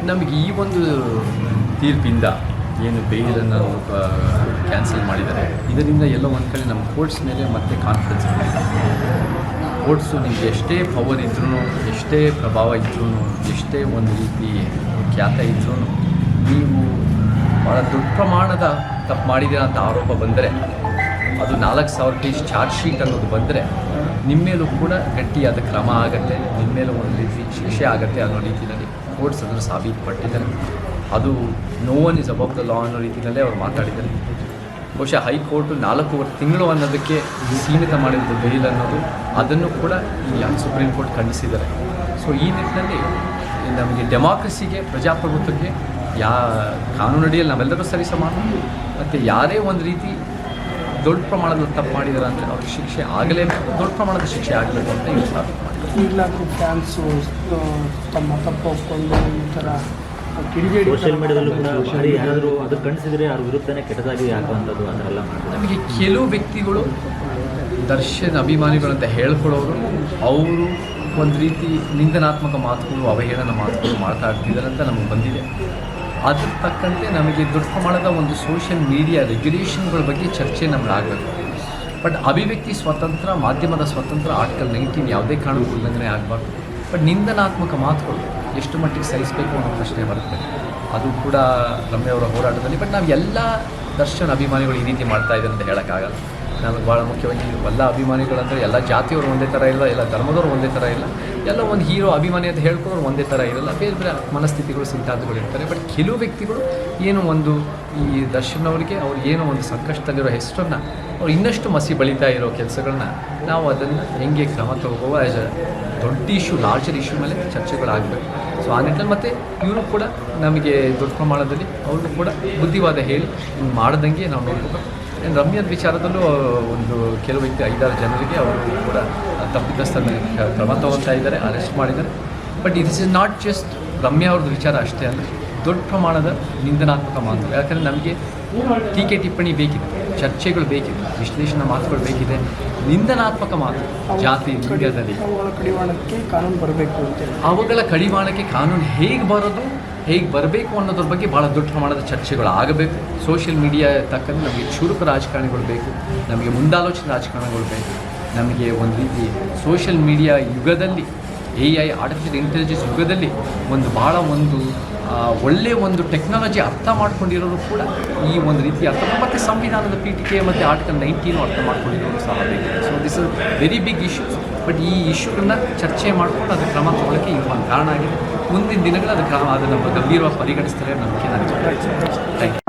ನಮಗೆ ಈ ಒಂದು ತೀರ್ಪಿಂದ ಏನು ಬೇಲನ್ನು ಕ್ಯಾನ್ಸಲ್ ಮಾಡಿದ್ದಾರೆ, ಇದರಿಂದ ಎಲ್ಲೋ ಒಂದು ಕಡೆ ನಮ್ಮ ಕೋರ್ಟ್ಸ್ ಮೇಲೆ ಮತ್ತೆ ಕಾನ್ಫಿಡೆನ್ಸ್ ಕೋರ್ಟ್ಸು ನಿಮಗೆ ಎಷ್ಟೇ ಪವರ್ ಇದ್ರೂ, ಎಷ್ಟೇ ಪ್ರಭಾವ ಇದ್ರೂ, ಎಷ್ಟೇ ಒಂದು ರೀತಿ ಖ್ಯಾತ ಇದ್ರೂ, ನೀವು ಭಾಳ ದೊಡ್ಡ ಪ್ರಮಾಣದ ತಪ್ಪು ಮಾಡಿದ್ದೀರಾ ಅಂತ ಆರೋಪ ಬಂದರೆ, ಅದು 4,000 ಪೇಜ್ ಚಾರ್ಜ್ ಶೀಟ್ ಅನ್ನೋದು ಬಂದರೆ ನಿಮ್ಮ ಮೇಲೂ ಕೂಡ ಗಟ್ಟಿಯಾದ ಕ್ರಮ ಆಗುತ್ತೆ, ನಿಮ್ಮ ಮೇಲೂ ಒಂದು ರೀತಿ ಶಿಕ್ಷೆ ಆಗುತ್ತೆ ಅನ್ನೋ ರೀತಿಯಲ್ಲಿ ಕೋರ್ಟ್ಸ್ ಅದನ್ನು ಸಾಬೀತುಪಟ್ಟಿದ್ದಾರೆ. ಅದು no one is above the law ಅನ್ನೋ ರೀತಿಯಲ್ಲೇ ಅವ್ರು ಮಾತಾಡಿದ್ದಾರೆ. ಬಹುಶಃ ಹೈಕೋರ್ಟು 4 ತಿಂಗಳು ಅನ್ನೋದಕ್ಕೆ ಸೀಮಿತ ಮಾಡಿದ ಬೇಲ್ ಅನ್ನೋದು, ಅದನ್ನು ಕೂಡ ಈ ಸುಪ್ರೀಂ ಕೋರ್ಟ್ ಖಂಡಿಸಿದ್ದಾರೆ. ಸೊ ಈ ನಿಟ್ಟಿನಲ್ಲಿ ನಮಗೆ ಡೆಮಾಕ್ರಸಿಗೆ, ಪ್ರಜಾಪ್ರಭುತ್ವಕ್ಕೆ ಕಾನೂನಡಿಯಲ್ಲಿ ನಾವೆಲ್ಲರೂ ಸರಿಸಮಾನ, ಮತ್ತು ಯಾರೇ ಒಂದು ರೀತಿ ದೊಡ್ಡ ಪ್ರಮಾಣದ ತಪ್ಪು ಮಾಡಿದ್ದಾರೆ ಅಂದರೆ ಅವ್ರಿಗೆ ಶಿಕ್ಷೆ ಆಗಲೇಬೇಕು, ದೊಡ್ಡ ಪ್ರಮಾಣದ ಶಿಕ್ಷೆ ಆಗಬೇಕು ಅಂತ ಈಗ ಸಾಬೀತು ಮಾಡಿದ್ದಾರೆ. ಈಗಲಾದರೂ ಫ್ಯಾನ್ಸು ತಮ್ಮ ತಪ್ಪು ಒಪ್ಕೊಂಡು ಈ ಥರ ಕಿಡಿಗೇಡಿ ಸೋಷಿಯಲ್ ಮೀಡಿಯಾದಲ್ಲೂ ಕೂಡ ಭಾರಿ ಯಾರಾದರೂ ಅದು ಖಂಡಿಸಿದರೆ ಅವ್ರ ವಿರುದ್ಧನೇ ಕೆಟ್ಟದಾಗಿ ಹಾಕುವಂಥದ್ದು ಆ ಥರ ಎಲ್ಲ ಮಾಡ್ತಾರೆ. ನಮಗೆ ಕೆಲವು ವ್ಯಕ್ತಿಗಳು ದರ್ಶನ್ ಅಭಿಮಾನಿಗಳಂತ ಹೇಳ್ಕೊಳ್ಳೋರು, ಅವರು ಒಂದು ರೀತಿ ನಿಂದನಾತ್ಮಕ ಮಾತುಗಳು, ಅವಹೇಳನ ಮಾತುಗಳು ಮಾಡ್ತಾ ಇರ್ತಿದ್ದಾರೆ ಅಂತ ನಮಗೆ ಬಂದಿದೆ. ಅದ್ರ ತಕ್ಕಂತೆ ನಮಗೆ ದೊಡ್ಡ ಪ್ರಮಾಣದ ಒಂದು ಸೋಷಿಯಲ್ ಮೀಡಿಯಾ ರೆಗ್ಯುಲೇಷನ್ಗಳ ಬಗ್ಗೆ ಚರ್ಚೆ ನಮ್ಗೆ ಆಗಬೇಕು. ಬಟ್ ಅಭಿವ್ಯಕ್ತಿ ಸ್ವಾತಂತ್ರ್ಯ, ಮಾಧ್ಯಮದ ಸ್ವಾತಂತ್ರ್ಯ, ಆರ್ಟಿಕಲ್ 19 ಯಾವುದೇ ಕಾರಣಕ್ಕೂ ಉಲ್ಲಂಘನೆ ಆಗಬಾರ್ದು. ಬಟ್ ನಿಂದನಾತ್ಮಕ ಮಾತುಗಳು ಎಷ್ಟು ಮಟ್ಟಿಗೆ ಸಹಿಸಬೇಕು ಅನ್ನೋ ಪ್ರಶ್ನೆ ಬರುತ್ತೆ. ಅದು ಕೂಡ ರಮ್ಯವರ ಹೋರಾಟದಲ್ಲಿ. ಬಟ್ ನಾವು ಎಲ್ಲ ದರ್ಶನ್ ಅಭಿಮಾನಿಗಳು ಈ ರೀತಿ ಮಾಡ್ತಾ ಇದ್ದಾರೆ ಅಂತ ಹೇಳೋಕ್ಕಾಗಲ್ಲ. ನಮಗೆ ಭಾಳ ಮುಖ್ಯವಾಗಿ ಎಲ್ಲ ಅಭಿಮಾನಿಗಳಂದರೆ ಎಲ್ಲ ಜಾತಿಯವರು ಒಂದೇ ಥರ ಇಲ್ಲ, ಎಲ್ಲ ಧರ್ಮದವರು ಒಂದೇ ಥರ ಇಲ್ಲ, ಎಲ್ಲ ಒಂದು ಹೀರೋ ಅಭಿಮಾನಿ ಅಂತ ಹೇಳ್ಕೊಳ್ಳೋರು ಒಂದೇ ಥರ ಇರಲ್ಲ, ಬೇರೆ ಬೇರೆ ಮನಸ್ಥಿತಿಗಳು, ಸಿದ್ಧಾಂತಗಳು ಇರ್ತಾರೆ. ಬಟ್ ಕೆಲವು ವ್ಯಕ್ತಿಗಳು ಏನೋ ಒಂದು ಈ ದರ್ಶನ್ ಅವರಿಗೆ ಅವ್ರು ಏನೋ ಒಂದು ಸಂಕಷ್ಟದಲ್ಲಿರೋ ಹೆಸರನ್ನು ಅವ್ರು ಇನ್ನಷ್ಟು ಮಸಿ ಬಳಿತಾ ಇರೋ ಕೆಲಸಗಳನ್ನ ನಾವು ಅದನ್ನು ಹೆಂಗೆ ಕ್ರಮ ತಗೋವ ಆ್ಯಸ್ ಅ ದೊಡ್ಡ ಇಶ್ಯೂ, ಲಾರ್ಜರ್ ಇಶ್ಯೂ ಮೇಲೆ ಚರ್ಚೆಗಳಾಗಬೇಕು. ಸೊ ಆ ನಿಟ್ಟಿನಲ್ಲಿ ಮತ್ತು ಇವರು ಕೂಡ ನಮಗೆ ದೊಡ್ಡ ಪ್ರಮಾಣದಲ್ಲಿ ಅವ್ರಿಗೂ ಕೂಡ ಬುದ್ಧಿವಾದ ಹೇಳಿ ಹಿಂಗೆ ಮಾಡ್ದಂಗೆ ನಾವು ನೋಡ್ಬೇಕು. ರಮ್ಯದ ವಿಚಾರದಲ್ಲೂ ಒಂದು ಕೆಲವು ವ್ಯಕ್ತಿ 5-6 ಜನರಿಗೆ ಅವರು ಕೂಡ ತಪ್ಪಿತಸ್ಥರ ಕ್ರಮ ತಗೊಳ್ತಾ ಇದ್ದಾರೆ, ಅರೆಸ್ಟ್ ಮಾಡಿದ್ದಾರೆ. But it is not just Ramya ಅವ್ರದ್ದು ವಿಚಾರ ಅಷ್ಟೇ ಅಲ್ಲ, ದೊಡ್ಡ ಪ್ರಮಾಣದ ನಿಂದನಾತ್ಮಕ ಮಾತು. ಯಾಕಂದರೆ ನಮಗೆ ಟೀಕೆ ಟಿಪ್ಪಣಿ ಬೇಕಿದೆ, ಚರ್ಚೆಗಳು ಬೇಕಿದೆ, ವಿಶ್ಲೇಷಣಾ ಮಾತುಗಳು ಬೇಕಿದೆ. ನಿಂದನಾತ್ಮಕ ಮಾತು ಜಾತಿ ಲಿಂಗದಲ್ಲಿ ಅವುಗಳ ಕಡಿವಾಣಕ್ಕೆ ಕಾನೂನು ಬರಬೇಕು ಅಂತ, ಅವುಗಳ ಕಡಿವಾಣಕ್ಕೆ ಕಾನೂನು ಹೇಗೆ ಬರೋದು, ಹೇಗೆ ಬರಬೇಕು ಅನ್ನೋದ್ರ ಬಗ್ಗೆ ಭಾಳ ದೊಡ್ಡ ಪ್ರಮಾಣದ ಚರ್ಚೆಗಳು ಆಗಬೇಕು. ಸೋಷಿಯಲ್ ಮೀಡಿಯಾ ತಕ್ಕಂತೆ ನಮಗೆ ಚುರುಕ ರಾಜಕಾರಣಿಗಳು ಬೇಕು, ನಮಗೆ ಮುಂದಾಲೋಚನೆ ರಾಜಕಾರಣಿಗಳು ಬೇಕು. ನಮಗೆ ಒಂದು ರೀತಿ ಸೋಷಿಯಲ್ ಮೀಡಿಯಾ ಯುಗದಲ್ಲಿ, AI ಆರ್ಟಿಫಿಷಿಯಲ್ ಇಂಟೆಲಿಜೆನ್ಸ್ ಯುಗದಲ್ಲಿ ಒಂದು ಭಾಳ ಒಂದು ಒಳ್ಳೆಯ ಒಂದು ಟೆಕ್ನಾಲಜಿ ಅರ್ಥ ಮಾಡ್ಕೊಂಡಿರೋರು ಕೂಡ ಈ ಒಂದು ರೀತಿ ಅರ್ಥ, ಮತ್ತು ಸಂವಿಧಾನದ ಪೀಠಿಕೆ ಮತ್ತು ಆರ್ಟಿಕಲ್ 19 ಅರ್ಥ ಮಾಡ್ಕೊಂಡಿರೋರು ಸಹ ಬೇಕು. So this is very big issues. But ಈ ಇಶ್ಯೂಗಳನ್ನ ಚರ್ಚೆ ಮಾಡಿಕೊಂಡು ಅದಕ್ಕೆ ಕ್ರಮ ತಗೊಳ್ಳೋಕ್ಕೆ ಇದು ಒಂದು ಕಾರಣ ಆಗಿದೆ. ಮುಂದಿನ ದಿನಗಳು ಅದನ್ನು ಗಂಭೀರವಾಗಿ ಪರಿಗಣಿಸ್ತಾರೆ, ನಂಬಿಕೆ ನನಗೆ. Thank you.